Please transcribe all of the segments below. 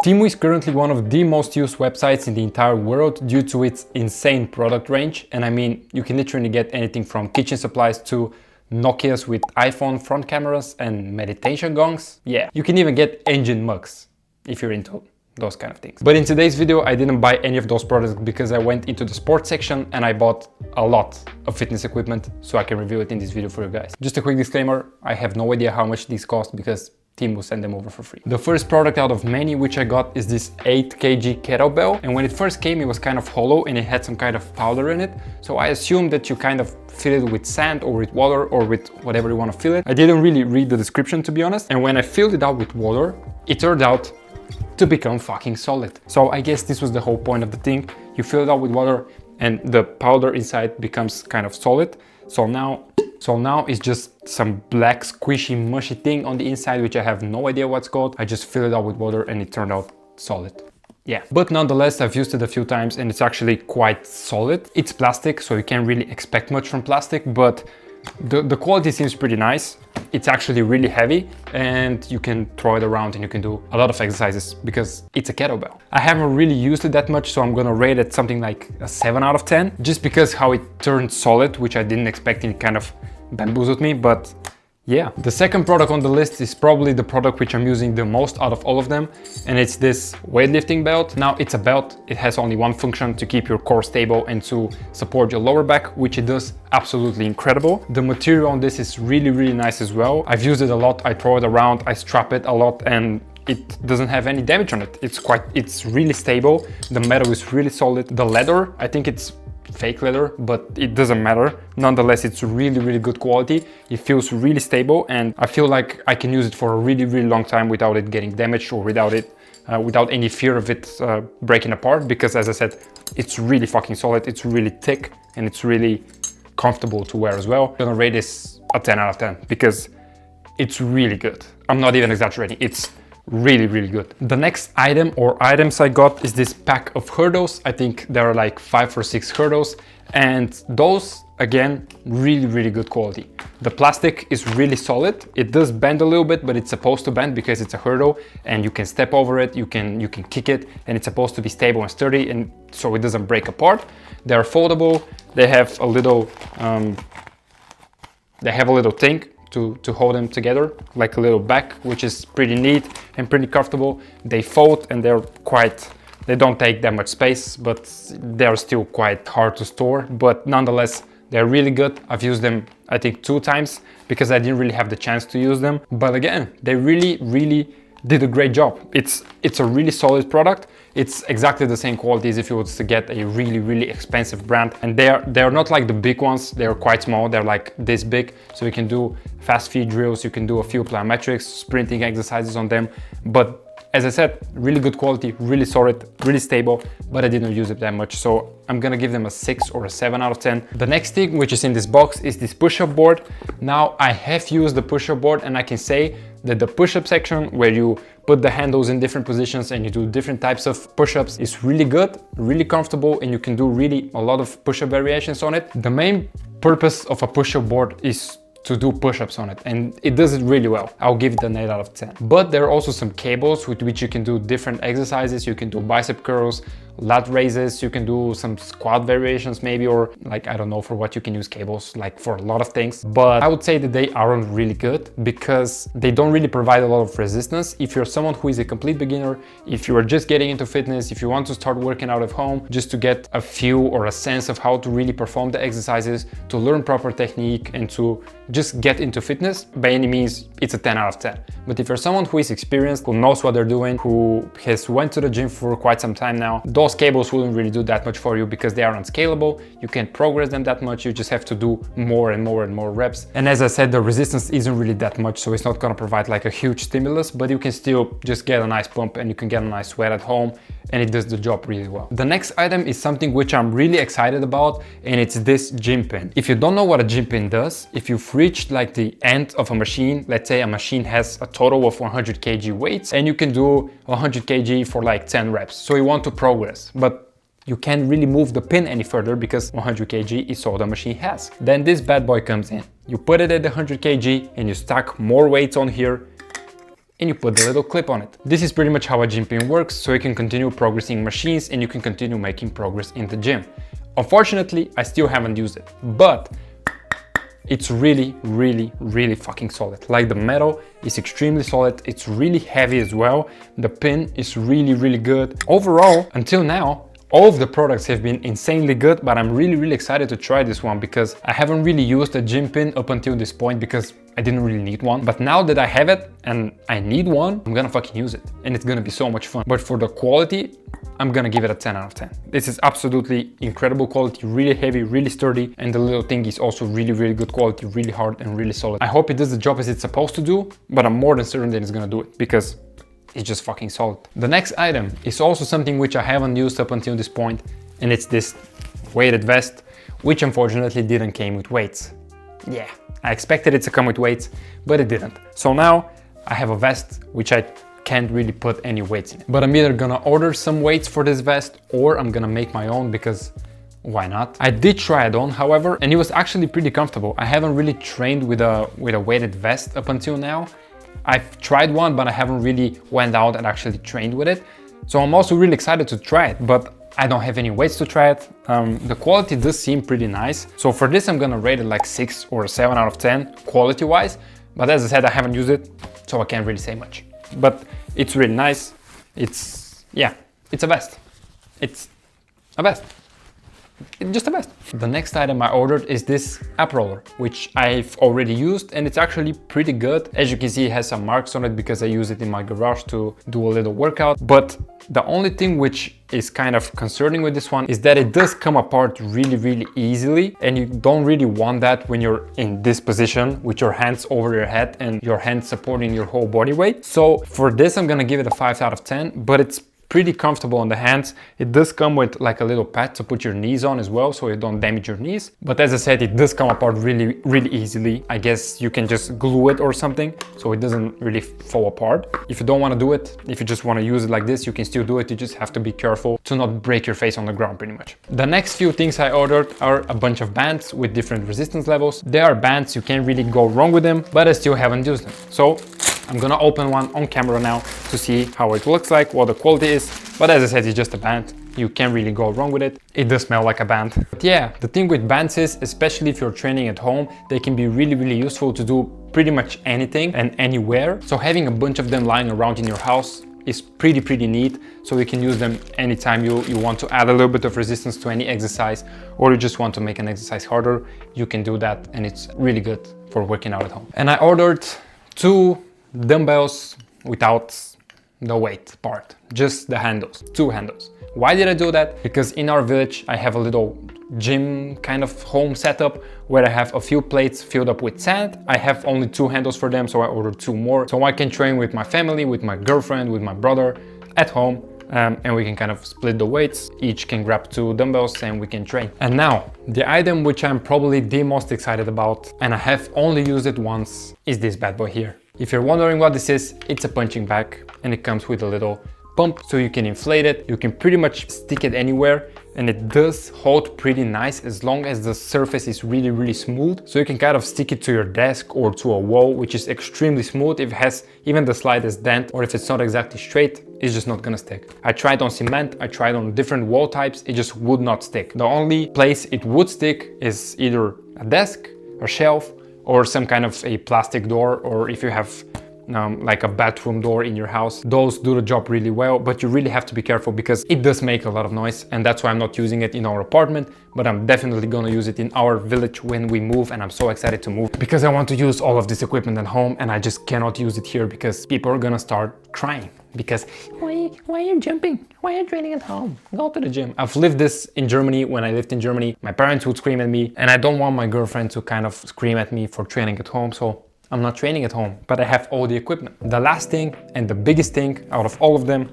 Temu is currently one of the most used websites in the entire world due to its insane product range. And I mean, you can literally get anything from kitchen supplies to Nokias with iPhone front cameras and meditation gongs. Yeah, you can even get engine mugs if you're into those kind of things. But in today's video, I didn't buy any of those products because I went into the sports section and I bought a lot of fitness equipment so I can review it in this video for you guys. Just a quick disclaimer, I have no idea how much these cost because Temu sent them over for free. The first product out of many which I got is this 8 kg kettlebell, and when it first came it was kind of hollow and it had some kind of powder in it, so I assumed that you kind of fill it with sand or with water or with whatever you want to fill it. I didn't really read the description, to be honest, and when I filled it out with water it turned out to become fucking solid. So I guess this was the whole point of the thing. You fill it out with water and the powder inside becomes kind of solid. So now it's just some black squishy mushy thing on the inside which I have no idea what's called. I just fill it out with water and it turned out solid. Yeah, but nonetheless I've used it a few times and it's actually quite solid. It's plastic, so you can't really expect much from plastic, but the quality seems pretty nice. It's actually really heavy and you can throw it around and you can do a lot of exercises because it's a kettlebell. I haven't really used it that much, so I'm gonna rate it something like a 7 out of 10 just because how it turned solid, which I didn't expect. It kind of bamboozled me, but yeah. The second product on the list is probably the product which I'm using the most out of all of them, and it's this weightlifting belt. Now it's a belt, it has only one function: to keep your core stable and to support your lower back, which it does absolutely incredible. The material on this is really nice as well. I've used it a lot, I throw it around, I strap it a lot, and it doesn't have any damage on it. It's really stable. The metal is really solid. The leather, I think it's fake leather, but it doesn't matter. Nonetheless, it's really good quality. It feels really stable and I feel like I can use it for a really long time without it getting damaged or without any fear of it breaking apart, because as I said, it's really fucking solid, it's really thick and it's really comfortable to wear as well. I'm gonna rate this a 10 out of 10 because it's really good. I'm not even exaggerating, it's really good. The next item or items I got is this pack of hurdles. I think there are like 5 or 6 hurdles, and those again really good quality. The plastic is really solid. It does bend a little bit, but it's supposed to bend because it's a hurdle and you can step over it, you can kick it, and it's supposed to be stable and sturdy, and so it doesn't break apart. They're foldable. They have a little thing to hold them together, like a little bag, which is pretty neat and pretty comfortable. They fold and they don't take that much space, but they're still quite hard to store, but nonetheless they're really good. I've used them I think 2 times because I didn't really have the chance to use them, but again, they really did a great job. It's a really solid product. It's exactly the same quality as if you was to get a really expensive brand, and they're not like the big ones. They're quite small, they're like this big, so you can do fast feed drills, you can do a few plyometrics, sprinting exercises on them. But as I said, really good quality, really solid, really stable, but I didn't use it that much, so I'm gonna give them a 6 or a 7 out of 10. The next thing which is in this box is this push-up board. Now I have used the push-up board and I can say that the push-up section, where you put the handles in different positions and you do different types of push-ups, is really good, really comfortable, and you can do really a lot of push-up variations on it. The main purpose of a push-up board is to do push-ups on it, and it does it really well. I'll give it an 8 out of 10. But there are also some cables with which you can do different exercises. You can do bicep curls, lat raises, you can do some squat variations maybe, or like, I don't know for what you can use cables, like for a lot of things. But I would say that they aren't really good because they don't really provide a lot of resistance. If you're someone who is a complete beginner, if you are just getting into fitness, if you want to start working out at home just to get a feel or a sense of how to really perform the exercises, to learn proper technique and to just get into fitness, by any means it's a 10 out of 10. But if you're someone who is experienced, who knows what they're doing, who has went to the gym for quite some time now, those cables wouldn't really do that much for you because they are unscalable. You can't progress them that much. You just have to do more and more reps. And as I said, the resistance isn't really that much, so it's not going to provide like a huge stimulus, but you can still just get a nice pump and you can get a nice sweat at home, and it does the job really well. The next item is something which I'm really excited about, and it's this gym pin. If you don't know what a gym pin does, if you've reached like the end of a machine, let's say a machine has a total of 100 kg weights and you can do 100 kg for like 10 reps. So you want to progress, but you can't really move the pin any further because 100 kg is all the machine has. Then this bad boy comes in. You put it at the 100 kg and you stack more weights on here, and you put the little clip on it. This is pretty much how a gym pin works, so you can continue progressing machines and you can continue making progress in the gym. Unfortunately, I still haven't used it, but it's really fucking solid. Like, the metal is extremely solid, it's really heavy as well. The pin is really good. Overall, until now, all of the products have been insanely good, but I'm really excited to try this one because I haven't really used a gym pin up until this point because I didn't really need one. But now that I have it and I need one, I'm gonna fucking use it and it's gonna be so much fun. But for the quality, I'm gonna give it a 10 out of 10. This is absolutely incredible quality, really heavy, really sturdy, and the little thing is also really good quality, really hard and really solid. I hope it does the job as it's supposed to do, but I'm more than certain that it's gonna do it because it's just fucking solid. The next item is also something which I haven't used up until this point, and it's this weighted vest, which unfortunately didn't came with weights. Yeah, I expected it to come with weights, but it didn't. So now I have a vest which I can't really put any weights in it. But I'm either gonna order some weights for this vest or I'm gonna make my own because why not? I did try it on, however, and it was actually pretty comfortable. I haven't really trained with a weighted vest up until now. I've tried one, but I haven't really went out and actually trained with it. So I'm also really excited to try it, but I don't have any weights to try it. The quality does seem pretty nice. So for this, I'm gonna rate it like 6 or 7 out of 10 quality-wise. But as I said, I haven't used it, so I can't really say much. But it's really nice. Yeah, it's a vest. It's a vest. It's just a vest. The next item I ordered is this app roller, which I've already used and it's actually pretty good. As you can see, it has some marks on it because I use it in my garage to do a little workout. But the only thing which is kind of concerning with this one is that it does come apart really easily, and you don't really want that when you're in this position with your hands over your head and your hands supporting your whole body weight. So for this, I'm gonna give it a 5 out of 10, but it's pretty comfortable on the hands. It does come with like a little pad to put your knees on as well, so you don't damage your knees. But as I said, it does come apart really easily. I guess you can just glue it or something, so it doesn't really fall apart. If you don't want to do it, if you just want to use it like this, you can still do it. You just have to be careful to not break your face on the ground pretty much. The next few things I ordered are a bunch of bands with different resistance levels. They are bands, you can't really go wrong with them, but I still haven't used them. So I'm gonna open one on camera now to see how it looks like, what the quality is. But as I said, it's just a band. You can't really go wrong with it. It does smell like a band. But yeah, the thing with bands is, especially if you're training at home, they can be really useful to do pretty much anything and anywhere. So having a bunch of them lying around in your house is pretty neat. So you can use them anytime you want to add a little bit of resistance to any exercise, or you just want to make an exercise harder, you can do that, and it's really good for working out at home. And I ordered 2 dumbbells without the weight part, just the handles, 2 handles. Why did I do that? Because in our village I have a little gym kind of home setup where I have a few plates filled up with sand. I have only 2 handles for them, so I ordered 2 more so I can train with my family, with my girlfriend, with my brother at home. And we can kind of split the weights. Each can grab 2 dumbbells and we can train. And now, the item which I'm probably the most excited about, and I have only used it once, is this bad boy here. If you're wondering what this is, it's a punching bag and it comes with a little pump so you can inflate it. You can pretty much stick it anywhere and it does hold pretty nice as long as the surface is really smooth. So you can kind of stick it to your desk or to a wall, which is extremely smooth. If it has even the slightest dent or if it's not exactly straight, it's just not gonna stick. I tried on cement, I tried on different wall types, it just would not stick. The only place it would stick is either a desk, a shelf, or some kind of a plastic door, or if you have like a bathroom door in your house. Those do the job really well, but you really have to be careful because it does make a lot of noise, and that's why I'm not using it in our apartment, but I'm definitely gonna use it in our village when we move, and I'm so excited to move because I want to use all of this equipment at home and I just cannot use it here because people are gonna start crying because why are you jumping? Why are you training at home? Go to the gym. I've lived this in Germany. When I lived in Germany, my parents would scream at me, and I don't want my girlfriend to kind of scream at me for training at home, so I'm not training at home, but I have all the equipment. The last thing and the biggest thing out of all of them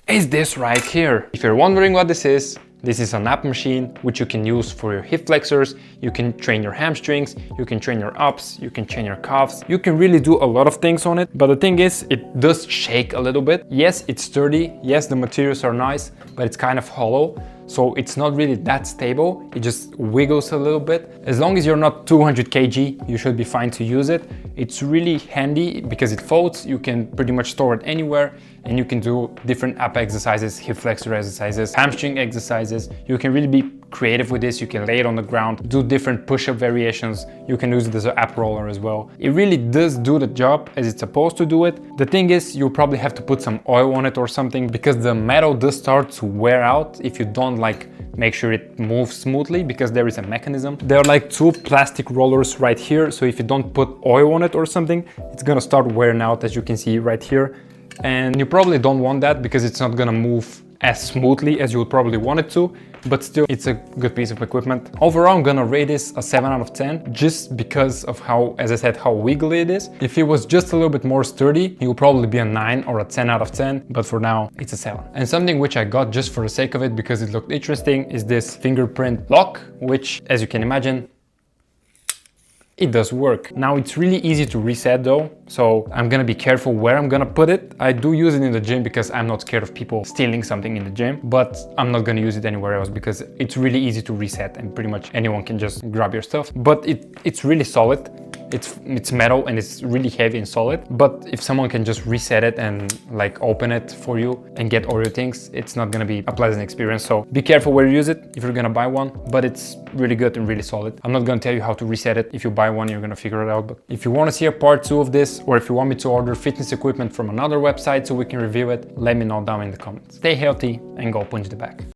is this right here. If you're wondering what this is an ab machine which you can use for your hip flexors. You can train your hamstrings, you can train your abs, you can train your calves. You can really do a lot of things on it, but the thing is, it does shake a little bit. Yes, it's sturdy, yes, the materials are nice, but it's kind of hollow. so it's not really that stable. It just wiggles a little bit. As long as you're not 200 kg, you should be fine to use it. It's really handy because it folds. You can pretty much store it anywhere, and you can do different ab exercises, hip flexor exercises, hamstring exercises. You can really be creative with this. You can lay it on the ground, do different push-up variations. You can use it as an ab roller as well. It really does do the job as it's supposed to do it. The thing is, you'll probably have to put some oil on it or something, because the metal does start to wear out if you don't like make sure it moves smoothly, because there is a mechanism. There are like two plastic rollers right here, so if you don't put oil on it or something, it's gonna start wearing out, as you can see right here. And you probably don't want that because it's not gonna move as smoothly as you would probably want it to, but still, it's a good piece of equipment. Overall, I'm gonna rate this a 7 out of 10, just because of how, as I said, how wiggly it is. If it was just a little bit more sturdy, it would probably be a 9 or a 10 out of 10, but for now, it's a 7. And something which I got just for the sake of it, because it looked interesting, is this fingerprint lock, which, as you can imagine, it does work. Now, it's really easy to reset though, so I'm gonna be careful where I'm gonna put it. I do use it in the gym because I'm not scared of people stealing something in the gym, but I'm not gonna use it anywhere else because it's really easy to reset and pretty much anyone can just grab your stuff. But it's really solid. It's metal and it's really heavy and solid, but if someone can just reset it and like open it for you and get all your things, it's not gonna be a pleasant experience. So be careful where you use it if you're gonna buy one, but it's really good and really solid. I'm not gonna tell you how to reset it. If you buy one, you're gonna figure it out. But if you want to see a part 2 of this, or if you want me to order fitness equipment from another website so we can review it, let me know down in the comments. Stay healthy and go punch the bag.